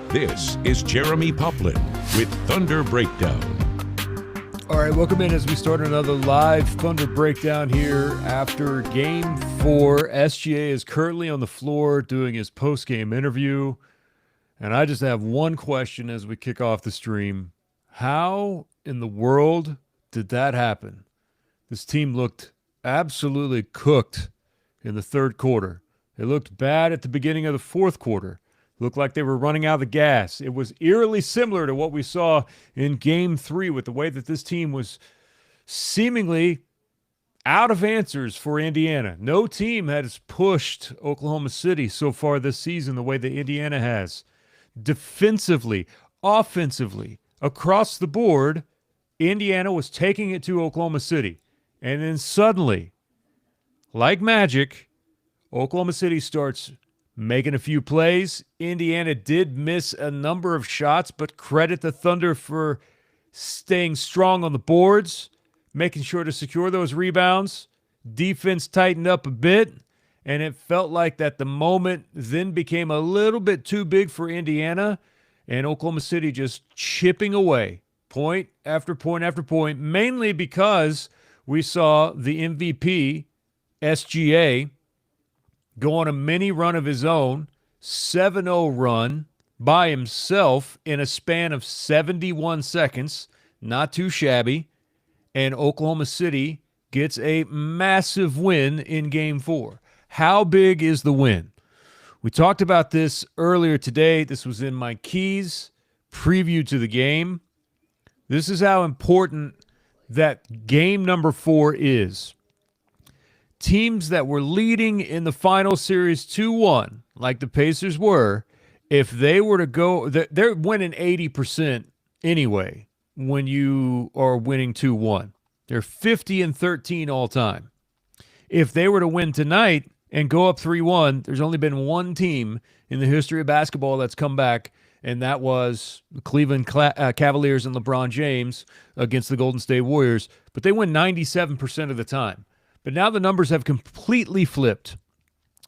This is Jeremy Poplin with Thunder Breakdown. All right, welcome in as we start another live Thunder Breakdown here after Game 4. SGA is currently on the floor doing his post-game interview, and I just have one question as we kick off the stream. How in the world did that happen? This team looked absolutely cooked in the third quarter. It looked bad at the beginning of the fourth quarter. It looked like they were running out of the gas. It was eerily similar to what we saw in Game 3 with the way that this team was seemingly out of answers for Indiana. No team has pushed Oklahoma City so far this season the way that Indiana has. Defensively, offensively, across the board, Indiana was taking it to Oklahoma City. And then suddenly, like magic, Oklahoma City starts making a few plays. Indiana did miss a number of shots, but credit the Thunder for staying strong on the boards, making sure to secure those rebounds. Defense tightened up a bit, and it felt like that the moment then became a little bit too big for Indiana, and Oklahoma City just chipping away, point after point after point, mainly because we saw the MVP, SGA, go on a mini run of his own, 7-0 run by himself in a span of 71 seconds, not too shabby, and Oklahoma City gets a massive win in Game 4. How big is the win? We talked about this earlier today. This was in my keys preview to the game. This is how important that game number 4 is. Teams that were leading in the final series 2-1, like the Pacers were, if they were to go, they're winning 80% anyway when you are winning 2-1. They're 50-13 all time. If they were to win tonight and go up 3-1, there's only been one team in the history of basketball that's come back, and that was the Cleveland Cavaliers and LeBron James against the Golden State Warriors. But they win 97% of the time. But now the numbers have completely flipped.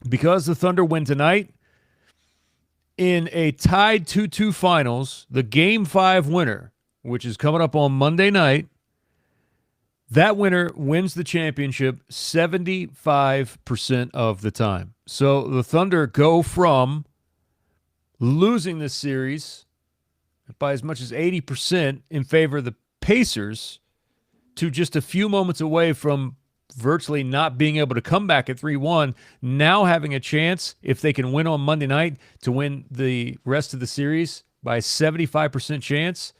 Because the Thunder win tonight, in a tied 2-2 finals, the Game 5 winner, which is coming up on Monday night, that winner wins the championship 75% of the time. So the Thunder go from losing this series by as much as 80% in favor of the Pacers to just a few moments away from virtually not being able to come back at 3-1, now having a chance, if they can win on Monday night, to win the rest of the series by a 75% chance.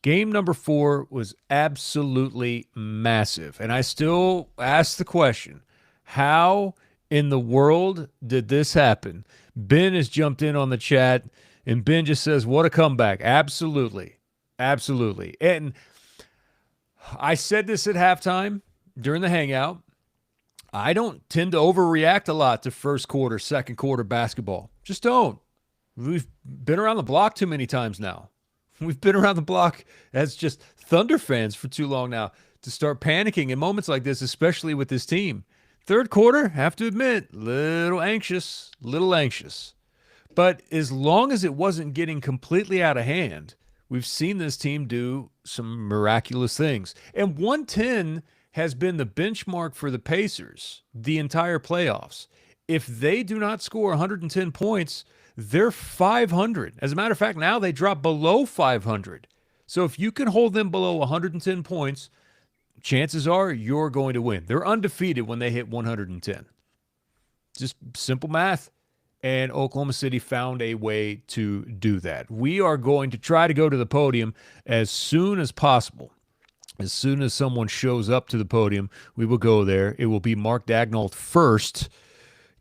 Game number 4 was absolutely massive. And I still ask the question, how in the world did this happen? Ben has jumped in on the chat, and Ben just says, what a comeback. Absolutely. Absolutely. And I said this at halftime during the hangout. I don't tend to overreact a lot to first quarter, second quarter basketball. Just don't. We've been around the block too many times now. We've been around the block as just Thunder fans for too long now to start panicking in moments like this, especially with this team. Third quarter, have to admit, little anxious. But as long as it wasn't getting completely out of hand, we've seen this team do some miraculous things. And 110 has been the benchmark for the Pacers the entire playoffs. If they do not score 110 points, they're 500. As a matter of fact, now they drop below 500. So if you can hold them below 110 points, chances are you're going to win. They're undefeated when they hit 110. Just simple math. And Oklahoma City found a way to do that. We are going to try to go to the podium as soon as possible. As soon as someone shows up to the podium, we will go there. It will be Mark Daigneault first.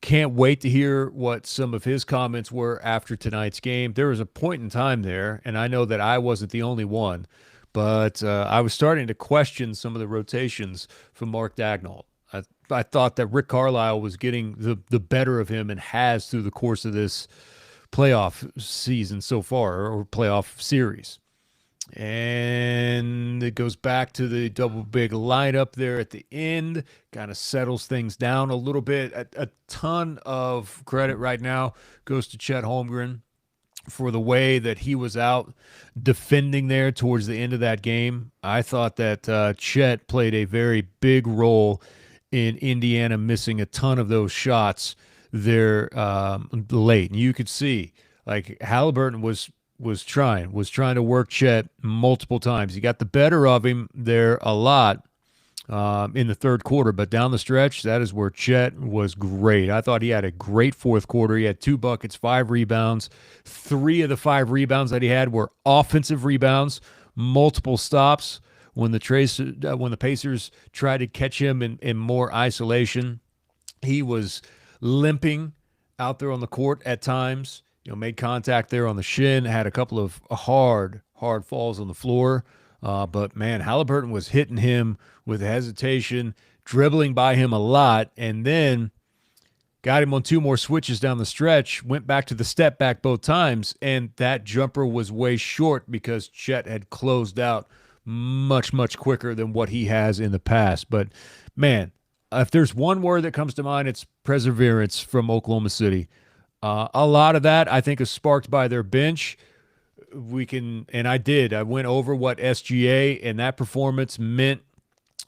Can't wait to hear what some of his comments were after tonight's game. There was a point in time there, and I know that I wasn't the only one, but I was starting to question some of the rotations from Mark Daigneault. I thought that Rick Carlisle was getting the better of him and has through the course of this playoff season so far, or playoff series. And it goes back to the double big lineup there at the end, kind of settles things down a little bit. A ton of credit right now goes to Chet Holmgren for the way that he was out defending there towards the end of that game. I thought that Chet played a very big role in Indiana missing a ton of those shots there late. And you could see like Halliburton was trying to work Chet multiple times. He got the better of him there a lot in the third quarter, but down the stretch, that is where Chet was great. I thought he had a great fourth quarter. He had 2 buckets, 5 rebounds. 3 of the 5 rebounds that he had were offensive rebounds, multiple stops when the Pacers tried to catch him in more isolation. He was limping out there on the court at times. Made contact there on the shin, had a couple of hard falls on the floor. But man, Halliburton was hitting him with hesitation, dribbling by him a lot, and then got him on 2 more switches down the stretch, went back to the step back both times, and that jumper was way short because Chet had closed out much, much quicker than what he has in the past. But man, if there's one word that comes to mind, it's perseverance from Oklahoma City. A lot of that, I think, is sparked by their bench. I went over what SGA and that performance meant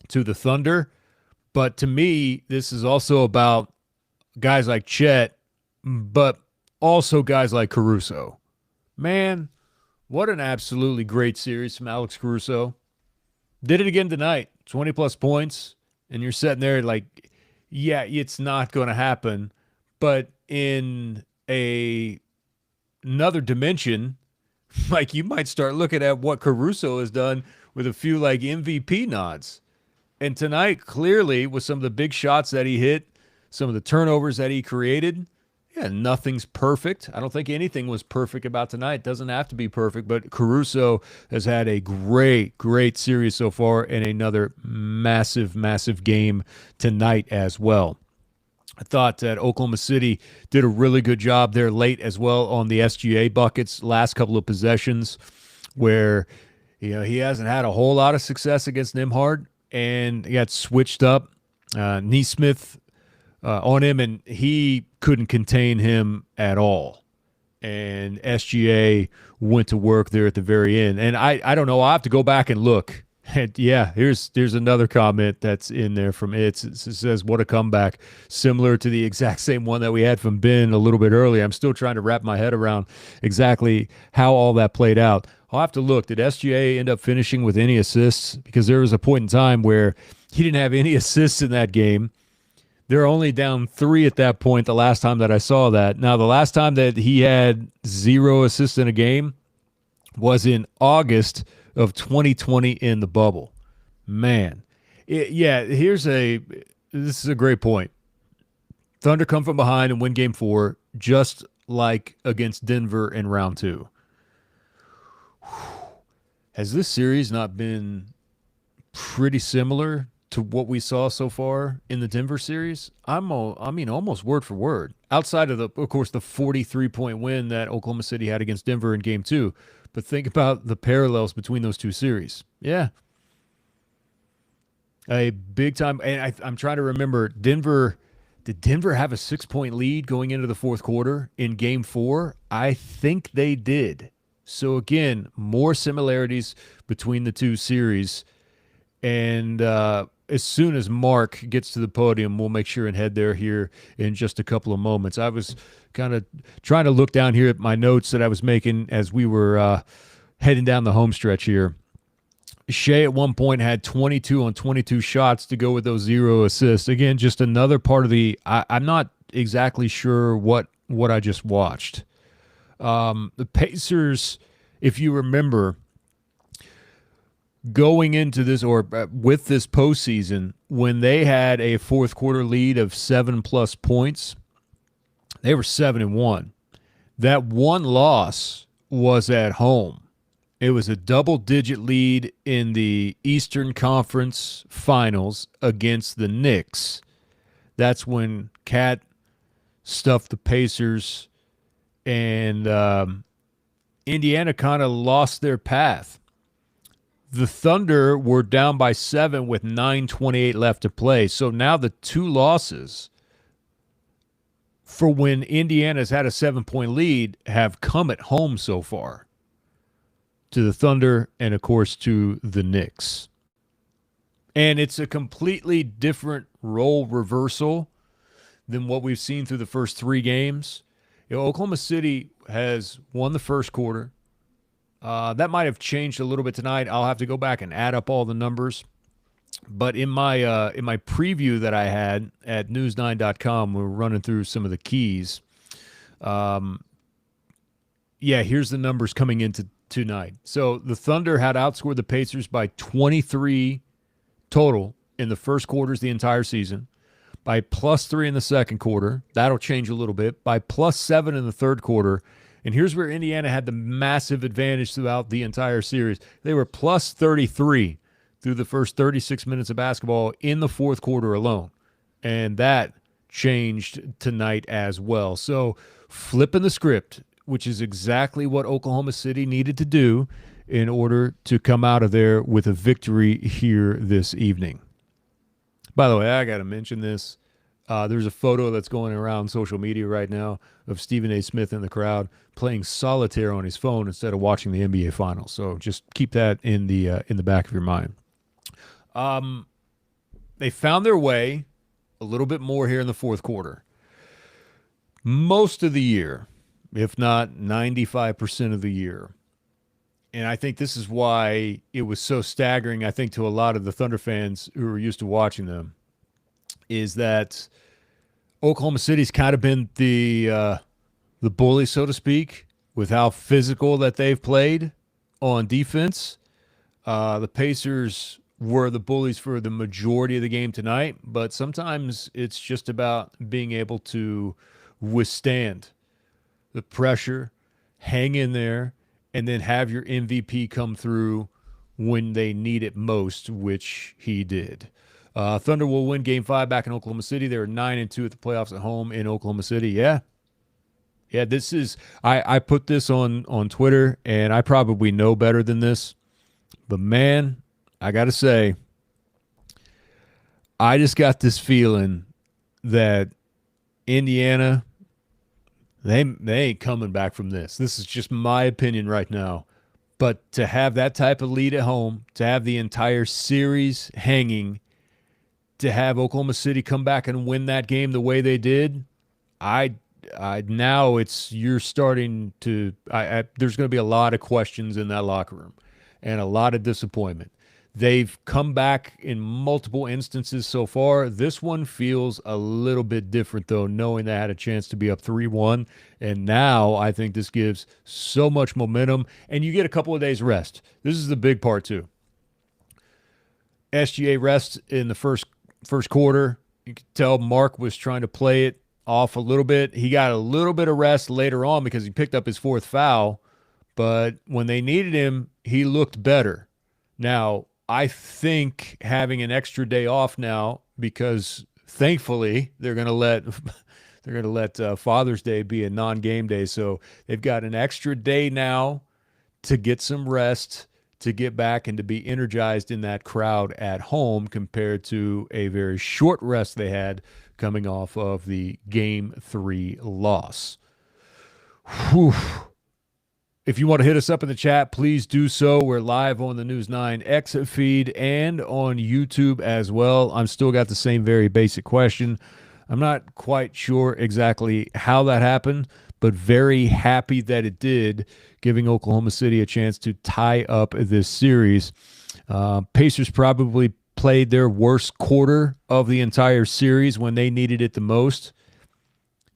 to the Thunder. But to me, this is also about guys like Chet, but also guys like Caruso. Man, what an absolutely great series from Alex Caruso. Did it again tonight, 20-plus points, and you're sitting there like, yeah, it's not going to happen. But in another dimension, like you might start looking at what Caruso has done with a few like MVP nods. And tonight, clearly, with some of the big shots that he hit, some of the turnovers that he created, yeah, nothing's perfect. I don't think anything was perfect about tonight. It doesn't have to be perfect, but Caruso has had a great, great series so far and another massive, massive game tonight as well. I thought that Oklahoma City did a really good job there late as well on the SGA buckets, last couple of possessions where he hasn't had a whole lot of success against Nembhard, and he got switched up. Nesmith on him, and he couldn't contain him at all. And SGA went to work there at the very end. And I don't know. I'll have to go back and look. And yeah, there's another comment that's in there from it. It says, what a comeback. Similar to the exact same one that we had from Ben a little bit earlier. I'm still trying to wrap my head around exactly how all that played out. I'll have to look. Did SGA end up finishing with any assists? Because there was a point in time where he didn't have any assists in that game. They're only down 3 at that point the last time that I saw that. Now, the last time that he had 0 assists in a game was in August of 2020 in the bubble. Man. This is a great point. Thunder come from behind and win game 4, just like against Denver in round 2. Has this series not been pretty similar to what we saw so far in the Denver series? Almost word for word. Outside of of course, the 43-point win that Oklahoma City had against Denver in game 2. But think about the parallels between those two series. Yeah. A big time. And I'm trying to remember, did Denver have a 6-point lead going into the fourth quarter in game 4? I think they did. So again, more similarities between the two series. And as soon as Mark gets to the podium, we'll make sure and head there here in just a couple of moments. I was kind of trying to look down here at my notes that I was making as we were heading down the home stretch here. Shea at one point had 22 on 22 shots to go with those 0 assists. Again, just another part of I'm not exactly sure what I just watched. The Pacers, if you remember, going into this or with this postseason, when they had a fourth quarter lead of 7+ points, they were 7-1. That one loss was at home. It was a double-digit lead in the Eastern Conference Finals against the Knicks. That's when Cat stuffed the Pacers, and Indiana kind of lost their path. The Thunder were down by 7 with 9:28 left to play. So now the two losses for when Indiana's had a 7-point lead have come at home so far to the Thunder and, of course, to the Knicks. And it's a completely different role reversal than what we've seen through the first 3 games. Oklahoma City has won the first quarter. That might have changed a little bit tonight. I'll have to go back and add up all the numbers. But in my preview that I had at news9.com, we were running through some of the keys. Here's the numbers coming into tonight. So the Thunder had outscored the Pacers by 23 total in the first quarters the entire season, by +3 in the second quarter. That'll change a little bit. By +7 in the third quarter. And here's where Indiana had the massive advantage throughout the entire series. They were +33 through the first 36 minutes of basketball in the fourth quarter alone. And that changed tonight as well. So flipping the script, which is exactly what Oklahoma City needed to do in order to come out of there with a victory here this evening. By the way, I got to mention this. There's a photo that's going around social media right now of Stephen A. Smith in the crowd playing solitaire on his phone instead of watching the NBA Finals. So just keep that in the back of your mind. They found their way a little bit more here in the fourth quarter. Most of the year, if not 95% of the year. And I think this is why it was so staggering, I think, to a lot of the Thunder fans who are used to watching them, is that Oklahoma City's kind of been the bully, so to speak, with how physical that they've played on defense. The Pacers were the bullies for the majority of the game tonight, but sometimes it's just about being able to withstand the pressure, hang in there, and then have your MVP come through when they need it most, which he did. Thunder will win Game 5 back in Oklahoma City. They were 9-2 at the playoffs at home in Oklahoma City. Yeah, this is – I put this on Twitter, and I probably know better than this. But, man, I got to say, I just got this feeling that Indiana – They ain't coming back from this. This is just my opinion right now. But to have that type of lead at home, to have the entire series hanging, to have Oklahoma City come back and win that game the way they did, now you're starting to there's going to be a lot of questions in that locker room and a lot of disappointment. They've come back in multiple instances so far. This one feels a little bit different, though, knowing they had a chance to be up 3-1. And now I think this gives so much momentum. And you get a couple of days rest. This is the big part, too. SGA rest in the first quarter. You could tell Mark was trying to play it off a little bit. He got a little bit of rest later on because he picked up his 4th foul. But when they needed him, he looked better. Now, I think having an extra day off now, because thankfully they're going to let Father's Day be a non-game day, so they've got an extra day now to get some rest, to get back and to be energized in that crowd at home compared to a very short rest they had coming off of the Game 3 loss. Whew. If you want to hit us up in the chat, please do so. We're live on the News 9 X feed and on YouTube as well. I'm still got the same very basic question. I'm not quite sure exactly how that happened, but very happy that it did, giving Oklahoma City a chance to tie up this series. Pacers probably played their worst quarter of the entire series when they needed it the most.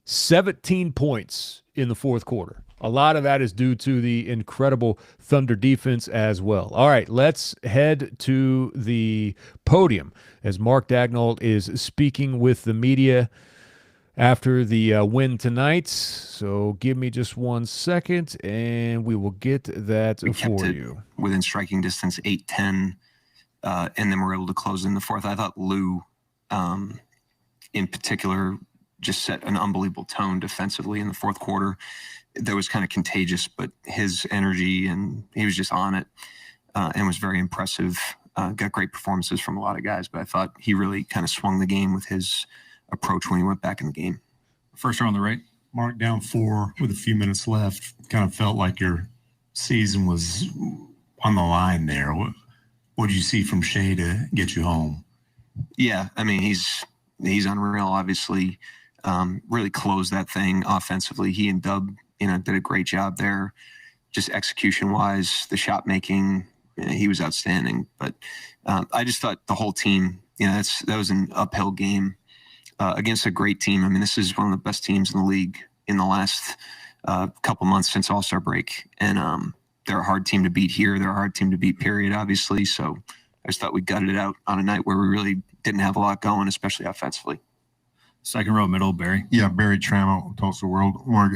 17 points in the fourth quarter. A lot of that is due to the incredible Thunder defense as well. All right, let's head to the podium as Mark Daigneault is speaking with the media after the win tonight. So give me just 1 second, and we will get that for you. Within striking distance, 8-10, and then we're able to close in the fourth. I thought Lou, in particular, just set an unbelievable tone defensively in the fourth quarter. That was kind of contagious, but his energy, and he was just on it, and was very impressive. Got great performances from a lot of guys, but I thought he really kind of swung the game with his approach when he went back in the game. First row on the right. Mark, down 4 with a few minutes left. Kind of felt like your season was on the line there. What did you see from Shea to get you home? Yeah, I mean, he's unreal, obviously. Really closed that thing offensively. He and Dub, did a great job there. Just execution-wise, the shot making, he was outstanding. But I just thought the whole team, that was an uphill game against a great team. I mean, this is one of the best teams in the league in the last couple months since All-Star break. And they're a hard team to beat here. They're a hard team to beat, period, obviously. So I just thought we gutted it out on a night where we really didn't have a lot going, especially offensively. Second row, middle, Barry. Yeah, Barry Trammell, Tulsa World. Mark,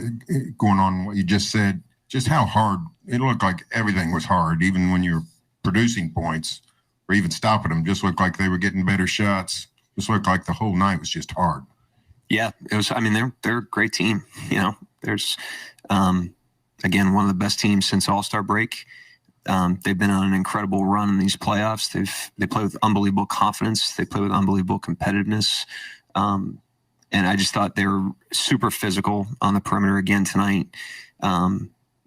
going on what you just said, just how hard it looked like everything was hard, even when you're producing points or even stopping them. Just looked like they were getting better shots. Just looked like the whole night was just hard. Yeah, it was. I mean, they're a great team. There's again one of the best teams since All-Star break. They've been on an incredible run in these playoffs. They play with unbelievable confidence. They play with unbelievable competitiveness. And I just thought they were super physical on the perimeter again tonight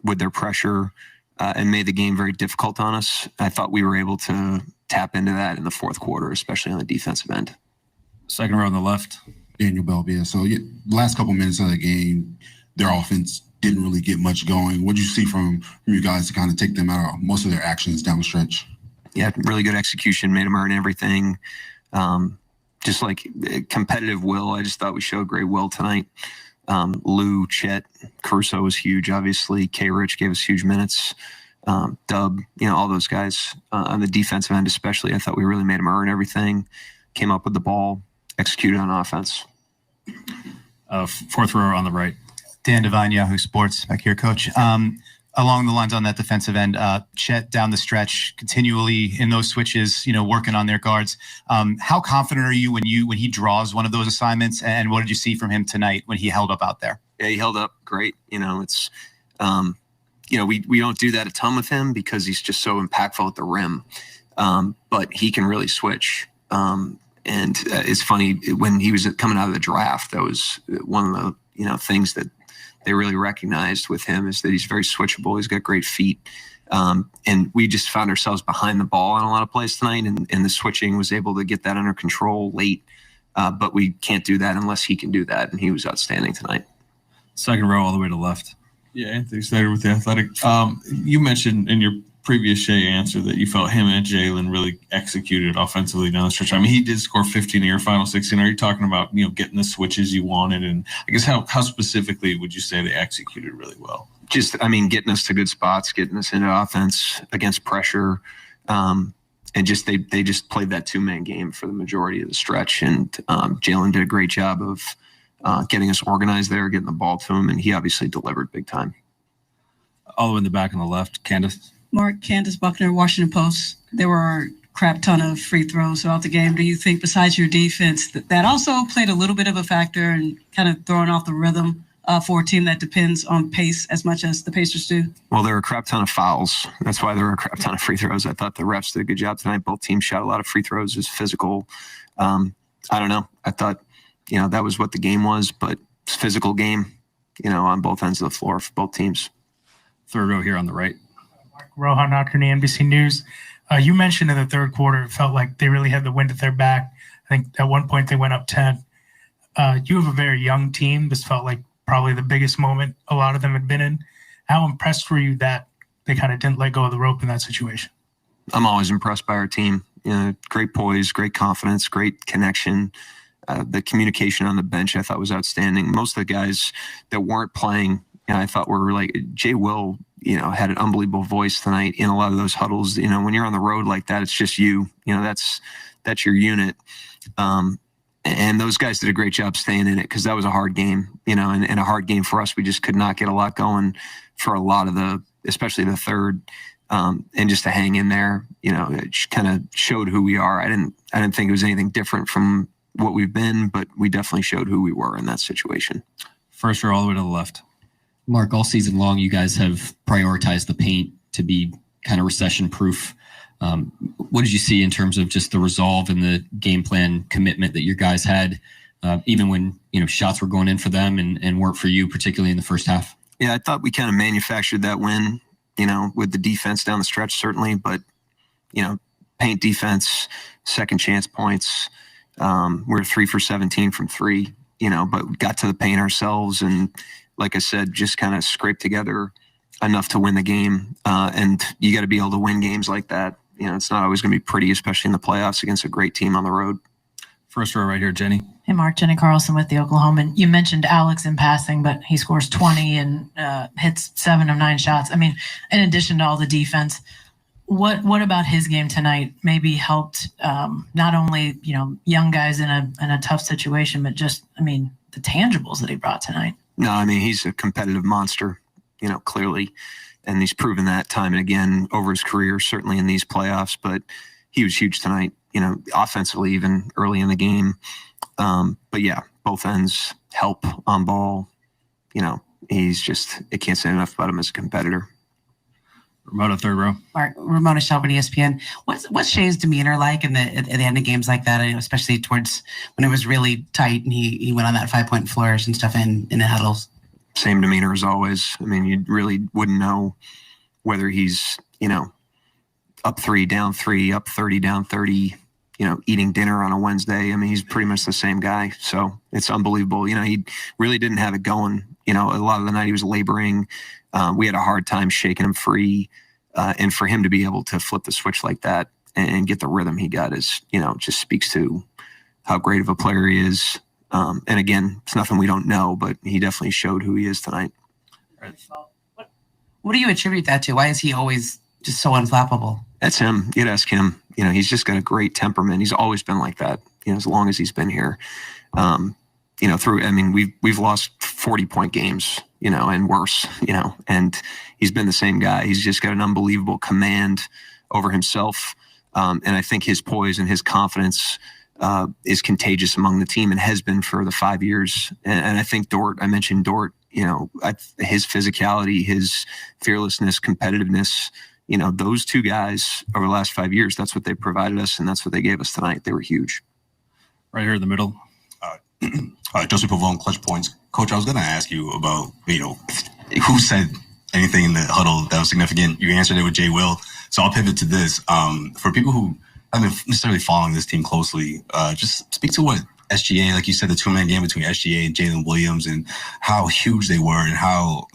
with their pressure and made the game very difficult on us. I thought we were able to tap into that in the fourth quarter, especially on the defensive end. Second row on the left. Daniel Belvia. So the last couple minutes of the game, their offense didn't really get much going. What did you see from you guys to kind of take them out of most of their actions down the stretch? Yeah, really good execution, made them earn everything. Just like competitive will. I just thought we showed great will tonight. Lou, Chet, Caruso was huge, obviously. K-Rich gave us huge minutes. Dub, all those guys on the defensive end especially. I thought we really made them earn everything. Came up with the ball, executed on offense. Fourth row on the right. Dan Devine, Yahoo Sports, back here, Coach. Along the lines on that defensive end, Chet down the stretch, continually in those switches, working on their guards. How confident are you when he draws one of those assignments? And what did you see from him tonight when he held up out there? Yeah, he held up great. It's, we don't do that a ton with him because he's just so impactful at the rim. But he can really switch. And it's funny, when he was coming out of the draft, that was one of the, things that they really recognized with him is that he's very switchable. He's got great feet. And we just found ourselves behind the ball on a lot of plays tonight, and the switching was able to get that under control late. But we can't do that unless he can do that, and he was outstanding tonight. Second row all the way to left. Yeah, Anthony Snyder with The Athletic. You mentioned in your previous Shea answer that you felt him and Jalen really executed offensively down the stretch. I mean, he did score 15 in your final 16. Are you talking about, getting the switches you wanted? And I guess how specifically would you say they executed really well? Just, getting us to good spots, getting us into offense against pressure. And just, they just played that 2-man game for the majority of the stretch. And Jalen did a great job of getting us organized there, getting the ball to him. And he obviously delivered big time. All the way in the back on the left, Candace. Mark, Candace Buckner, Washington Post. There were a crap ton of free throws throughout the game. Do you think, besides your defense, that also played a little bit of a factor in kind of throwing off the rhythm for a team that depends on pace as much as the Pacers do? Well, there were a crap ton of fouls. That's why there were a crap ton of free throws. I thought the refs did a good job tonight. Both teams shot a lot of free throws. It was physical. I don't know. I thought, that was what the game was, but it's a physical game, on both ends of the floor for both teams. Third row here on the right. Rohan Nocturne, NBC News. You mentioned in the third quarter, it felt like they really had the wind at their back. I think at one point they went up 10. You have a very young team. This felt like probably the biggest moment a lot of them had been in. How impressed were you that they kind of didn't let go of the rope in that situation? I'm always impressed by our team. Great poise, great confidence, great connection. The communication on the bench I thought was outstanding. Most of the guys that weren't playing, I thought were like Jay Will, had an unbelievable voice tonight in a lot of those huddles. When you're on the road like that, it's just you. That's your unit. And those guys did a great job staying in it because that was a hard game. And a hard game for us. We just could not get a lot going for a lot of especially the third. And just to hang in there, it kind of showed who we are. I didn't think it was anything different from what we've been, but we definitely showed who we were in that situation. First row all the way to the left. Mark, all season long, you guys have prioritized the paint to be kind of recession-proof. What did you see in terms of just the resolve and the game plan commitment that your guys had even when, shots were going in for them and weren't for you, particularly in the first half? Yeah, I thought we kind of manufactured that win, with the defense down the stretch, certainly, but, paint defense, second chance points. We're 3 for 17 from 3, but we got to the paint ourselves. And like I said, just kind of scraped together enough to win the game. And you got to be able to win games like that. It's not always going to be pretty, especially in the playoffs against a great team on the road. First row right here, Jenny. Hey, Mark, Jenny Carlson with the Oklahoman. You mentioned Alex in passing, but he scores 20 and hits 7 of 9 shots. I mean, in addition to all the defense, what about his game tonight maybe helped not only, young guys in a tough situation, but just, the tangibles that he brought tonight? No, he's a competitive monster, clearly. And he's proven that time and again over his career, certainly in these playoffs. But he was huge tonight, offensively, even early in the game. But yeah, both ends help on ball. He's just, I can't say enough about him as a competitor. Ramona, third row. Mark, Ramona Shelburne, ESPN. What's Shea's demeanor like at the end of games like that? Especially towards when it was really tight and he went on that 5-point flourish and stuff in the huddles. Same demeanor as always. You really wouldn't know whether he's, up 3, down 3, up 30, down 30, eating dinner on a Wednesday. He's pretty much the same guy. So it's unbelievable. He really didn't have it going. A lot of the night he was laboring. We had a hard time shaking him free. And for him to be able to flip the switch like that and get the rhythm he got is, just speaks to how great of a player he is. And again, it's nothing we don't know, but he definitely showed who he is tonight. What do you attribute that to? Why is he always just so unflappable? That's him. You'd ask him. He's just got a great temperament. He's always been like that, as long as he's been here. We've lost 40-point games, and worse, and he's been the same guy. He's just got an unbelievable command over himself. And I think his poise and his confidence is contagious among the team and has been for the 5 years. And I think Dort, I mentioned Dort, his physicality, his fearlessness, competitiveness, those two guys over the last 5 years, that's what they provided us. And that's what they gave us tonight. They were huge. Right here in the middle. Joseph Pavone, Clutch Points. Coach, I was going to ask you about, who said anything in the huddle that was significant. You answered it with Jay Will. So I'll pivot to this. For people who haven't necessarily following this team closely, just speak to what SGA, like you said, the 2-man game between SGA and Jalen Williams and how huge they were and how,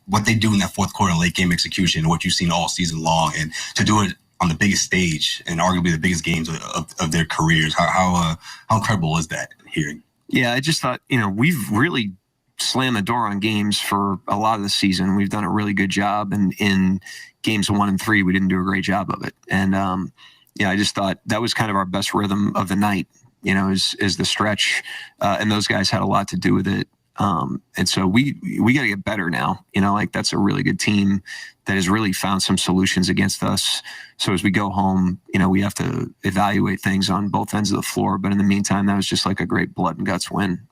what they do in that fourth quarter late game execution, what you've seen all season long, and to do it on the biggest stage and arguably the biggest games of their careers. How incredible is that hearing? Yeah, I just thought, we've really slammed the door on games for a lot of the season. We've done a really good job. And in games 1 and 3, we didn't do a great job of it. And I just thought that was kind of our best rhythm of the night, is the stretch. And those guys had a lot to do with it. And so we got to get better now, that's a really good team that has really found some solutions against us. So as we go home, we have to evaluate things on both ends of the floor. But in the meantime, that was just like a great blood and guts win.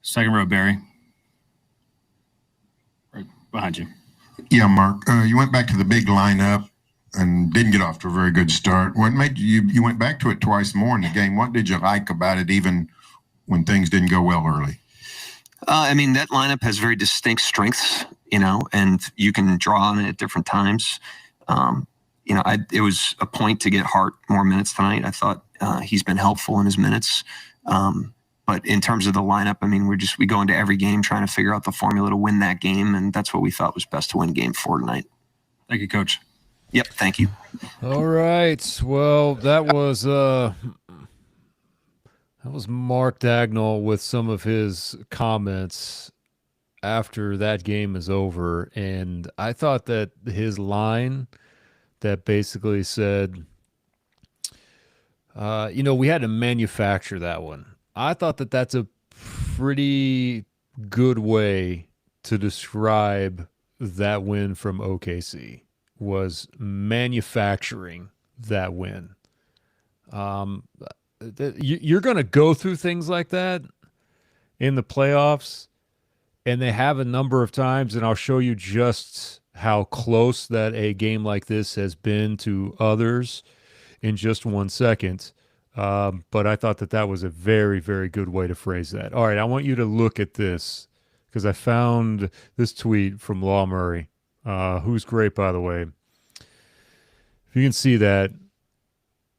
Second row, Barry. Right behind you. Yeah, Mark, you went back to the big lineup and didn't get off to a very good start. What made you went back to it twice more in the game? What did you like about it, even when things didn't go well early? That lineup has very distinct strengths, and you can draw on it at different times. It was a point to get Hart more minutes tonight. I thought he's been helpful in his minutes. But in terms of the lineup, we go into every game trying to figure out the formula to win that game, and that's what we thought was best to win game 4 tonight. Thank you, Coach. Yep, thank you. All right. Well, that was Mark Dagnall with some of his comments after that game is over. And I thought that his line that basically said, we had to manufacture that one. I thought that that's a pretty good way to describe that win from OKC, was manufacturing that win. You're going to go through things like that in the playoffs, and they have a number of times, and I'll show you just how close that a game like this has been to others in just 1 second. But I thought that was a very, very good way to phrase that. All right, I want you to look at this because I found this tweet from Law Murray, who's great, by the way. If you can see that,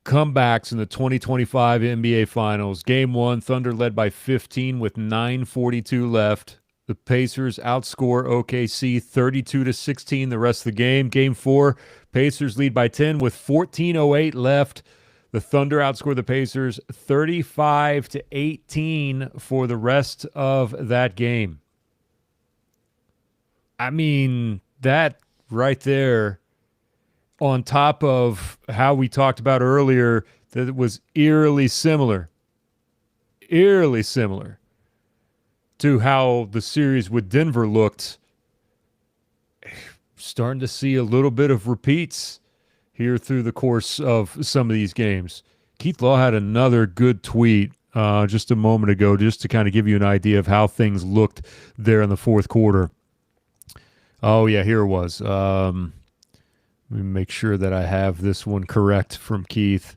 comebacks in the 2025 NBA Finals. Game 1, Thunder led by 15 with 9:42 left. The Pacers outscore OKC 32-16 the rest of the game. Game 4, Pacers lead by 10 with 14:08 left. The Thunder outscore the Pacers 35-18 for the rest of that game. I mean, that right there, on top of how we talked about earlier, that it was eerily similar to how the series with Denver looked. Starting to see a little bit of repeats here through the course of some of these games. Keith Law had another good tweet just a moment ago, just to kind of give you an idea of how things looked there in the fourth quarter. Oh, yeah, here it was. Let me make sure that I have this one correct from Keith.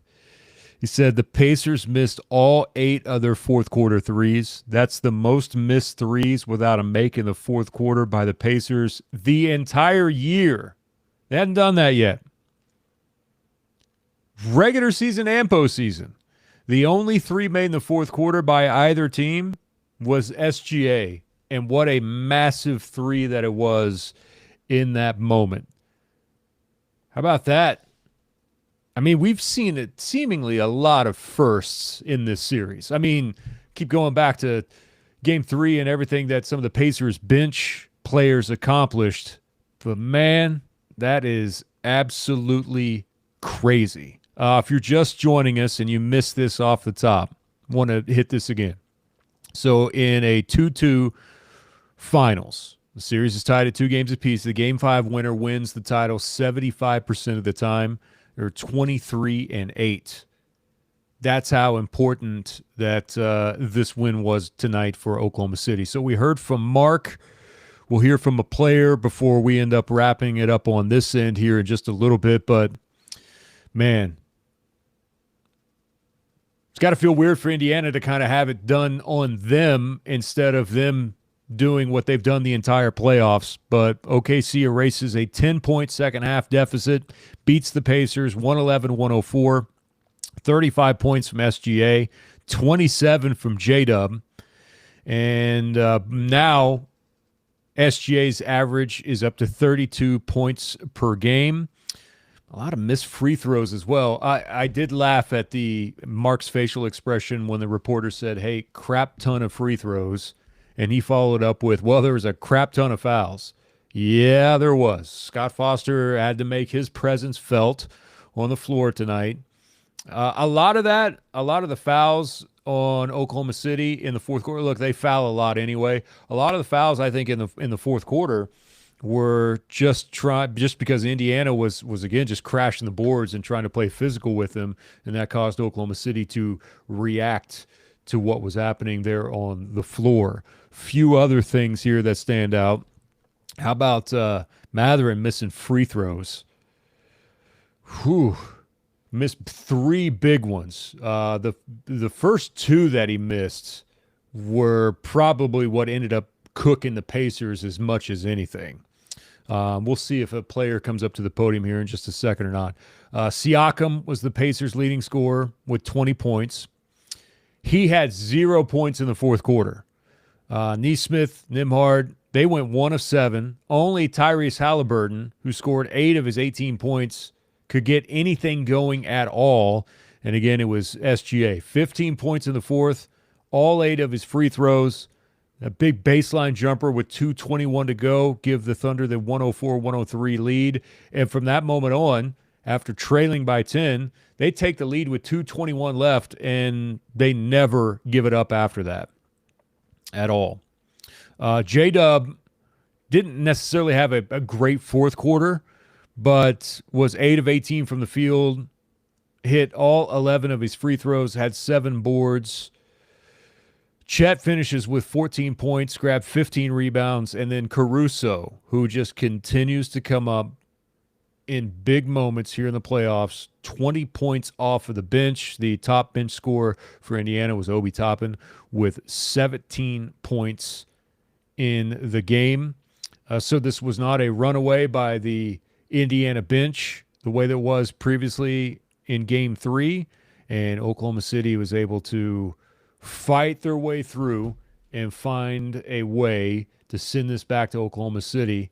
He said the Pacers missed all 8 of their fourth quarter threes. That's the most missed threes without a make in the fourth quarter by the Pacers the entire year. They hadn't done that yet. Regular season and postseason. The only 3 made in the fourth quarter by either team was SGA. And what a massive 3 that it was in that moment. How about that? I mean, we've seen it seemingly a lot of firsts in this series. I mean, keep going back to Game 3 and everything that some of the Pacers bench players accomplished. But, man, that is absolutely crazy. If you're just joining us and you missed this off the top, I want to hit this again. So, in a 2-2 finals, the series is tied at 2 games apiece. The Game 5 winner wins the title 75% of the time. They're 23-8. That's how important that this win was tonight for Oklahoma City. So we heard from Mark. We'll hear from a player before we end up wrapping it up on this end here in just a little bit. But, man, it's got to feel weird for Indiana to kind of have it done on them instead of them doing what they've done the entire playoffs. But OKC erases a 10-point second-half deficit, beats the Pacers 111-104, 35 points from SGA, 27 from J-Dub. And now SGA's average is up to 32 points per game. A lot of missed free throws as well. I did laugh at the Mark's facial expression when the reporter said, hey, crap ton of free throws. And he followed up with, well, there was a crap ton of fouls. Yeah, there was. Scott Foster had to make his presence felt on the floor tonight. A lot of the fouls on Oklahoma City in the fourth quarter, look, they foul a lot anyway. A lot of the fouls, I think, in the fourth quarter were just because Indiana was again just crashing the boards and trying to play physical with them, and that caused Oklahoma City to react to what was happening there on the floor. Few other things here that stand out. How about Mathurin missing free throws? Missed 3 big ones. The first 2 that he missed were probably what ended up cooking the Pacers as much as anything. We'll see if a player comes up to the podium here in just a second or not. Siakam was the Pacers' leading scorer with 20 points. He had 0 points in the fourth quarter. Nesmith, Nembhard, they went 1 of 7. Only Tyrese Halliburton, who scored 8 of his 18 points, could get anything going at all. And again, it was SGA. 15 points in the fourth, all 8 of his free throws. A big baseline jumper with 2:21 to go, give the Thunder the 104-103 lead. And from that moment on, after trailing by 10, they take the lead with 2:21 left, and they never give it up after that at all. J-Dub didn't necessarily have a great fourth quarter, but was 8 of 18 from the field, hit all 11 of his free throws, had 7 boards. Chet finishes with 14 points, grabbed 15 rebounds, and then Caruso, who just continues to come up in big moments here in the playoffs, 20 points off of the bench. The top bench scorer for Indiana was Obi Toppin with 17 points in the game. So this was not a runaway by the Indiana bench the way that it was previously in Game 3, and Oklahoma City was able to fight their way through and find a way to send this back to Oklahoma City,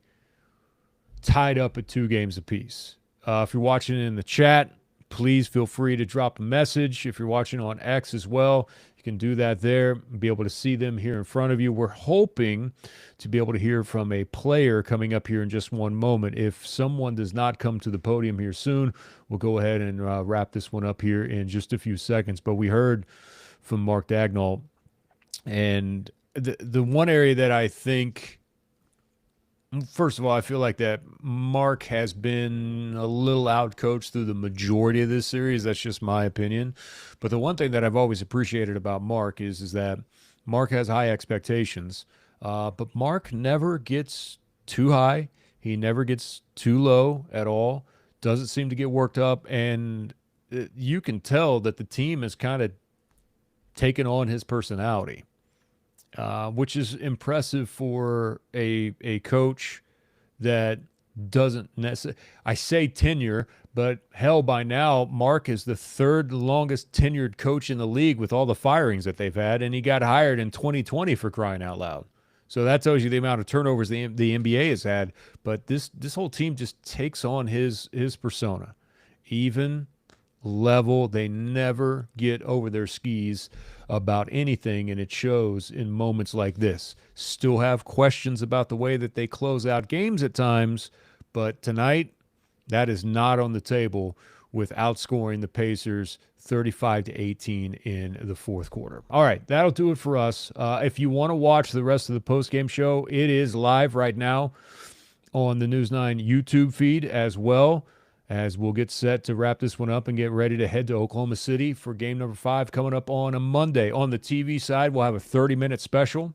tied up at 2 games apiece. If you're watching in the chat, please feel free to drop a message. If you're watching on X as well, you can do that there, be able to see them here in front of you. We're hoping to be able to hear from a player coming up here in just one moment. If someone does not come to the podium here soon, we'll go ahead and wrap this one up here in just a few seconds. But we heard from Mark Dagnall, and the one area that I think, first of all, I feel like that Mark has been a little outcoached through the majority of this series. That's just my opinion. But the one thing that I've always appreciated about Mark is that Mark has high expectations, but Mark never gets too high. He never gets too low at all. Doesn't seem to get worked up, and you can tell that the team has kind of taken on his personality. Which is impressive for a coach that doesn't necessarily, I say tenure, but hell, by now, Mark is the 3rd longest tenured coach in the league with all the firings that they've had, and he got hired in 2020 for crying out loud. So that tells you the amount of turnovers the NBA has had. But this whole team just takes on his persona. Even, level, they never get over their skis about anything, and it shows in moments like this. Still have questions about the way that they close out games at times, but tonight, that is not on the table with outscoring the Pacers 35-18 in the fourth quarter. All right, that'll do it for us. If you want to watch the rest of the postgame show, it is live right now on the News 9 YouTube feed as well, as we'll get set to wrap this one up and get ready to head to Oklahoma City for game number 5 coming up on a Monday. On the TV side, we'll have a 30-minute special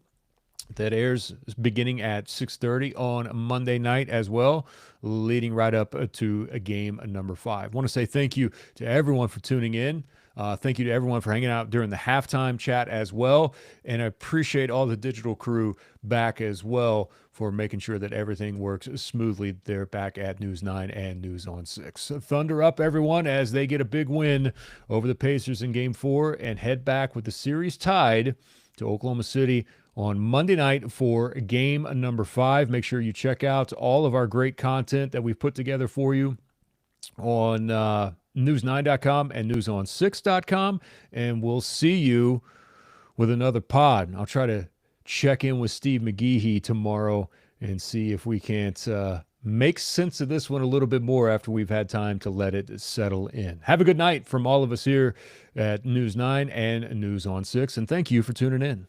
that airs beginning at 6:30 on Monday night as well, leading right up to game number 5. I want to say thank you to everyone for tuning in. Thank you to everyone for hanging out during the halftime chat as well. And I appreciate all the digital crew back as well for making sure that everything works smoothly there back at News 9 and News on 6. So thunder up, everyone, as they get a big win over the Pacers in Game 4 and head back with the series tied to Oklahoma City on Monday night for game number 5. Make sure you check out all of our great content that we've put together for you on news9.com and newson6.com, and we'll see you with another pod. I'll try to check in with Steve McGeehee tomorrow and see if we can't make sense of this one a little bit more after we've had time to let it settle in. Have a good night from all of us here at News 9 and News on 6, and thank you for tuning in.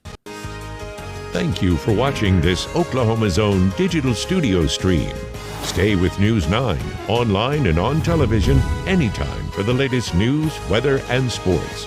Thank you for watching this Oklahoma's own digital studio stream. Stay with News 9, online and on television, anytime for the latest news, weather, and sports.